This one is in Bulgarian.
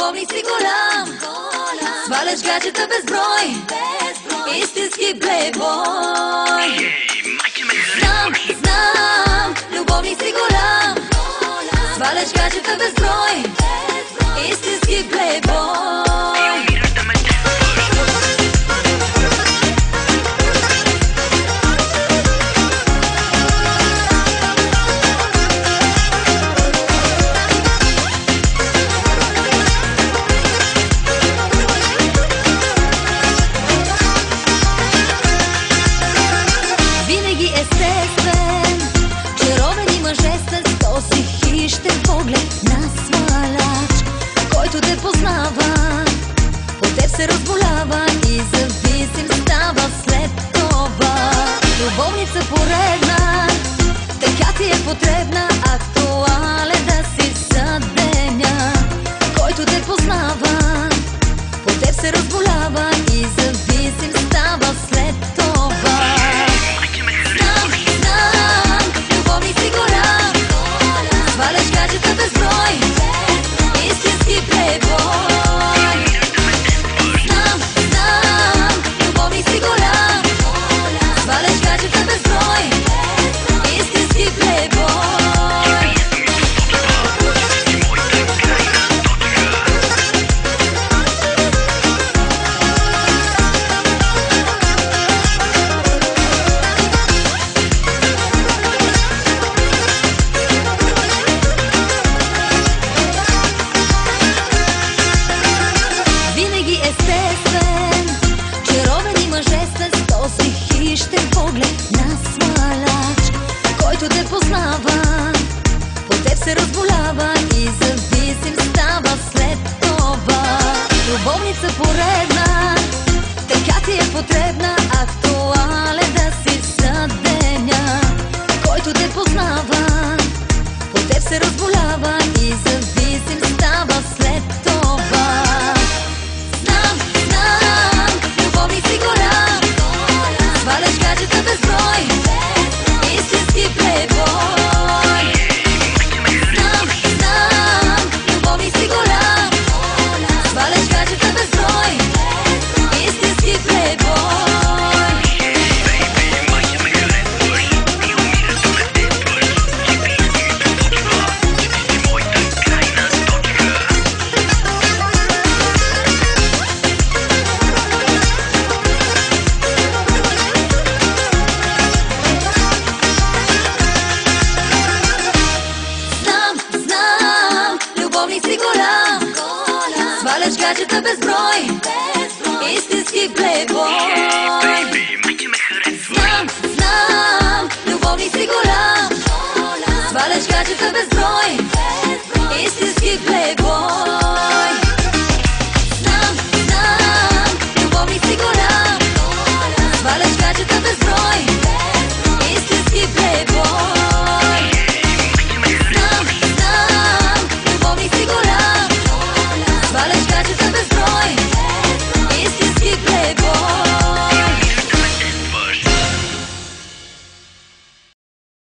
любовник си голям, сваляш гаджета безброй, истински плейбой. Знам, любовник си голям, сваляш гаджета безброй, истински плейбой. Естествен, чаровен и мъжествен, с този хищен поглед на сваляч, който те познава, по теб се разболява и зависим става след това. Любовница поредна, така ти е потребна, актуален да си за деня, който те познава, по теб се разболява и зависим става след това. Сваляш гаджета безброй, истински плейбой. Знам, любовник си голям, сваляш гаджета безброй, истински плейбой. Естествен, чаровен и мъжествен, с този хищен поглед на сваляч, който те познава, по теб се разболява и зависим става след това. Любовница поредна, така ти е потребна, актуален да си за деня, който те познава, по теб се разболява и зависим става след това. Сваляш гаджета безброй, истински плейбой. Знам, любовник си голям, сваляш гаджета безброй, истински плейбой. Си голям, сваляш гаджета безброй, истински плейбой. Знам, любовник си голям, сваляш гаджета безброй, истински плейбой.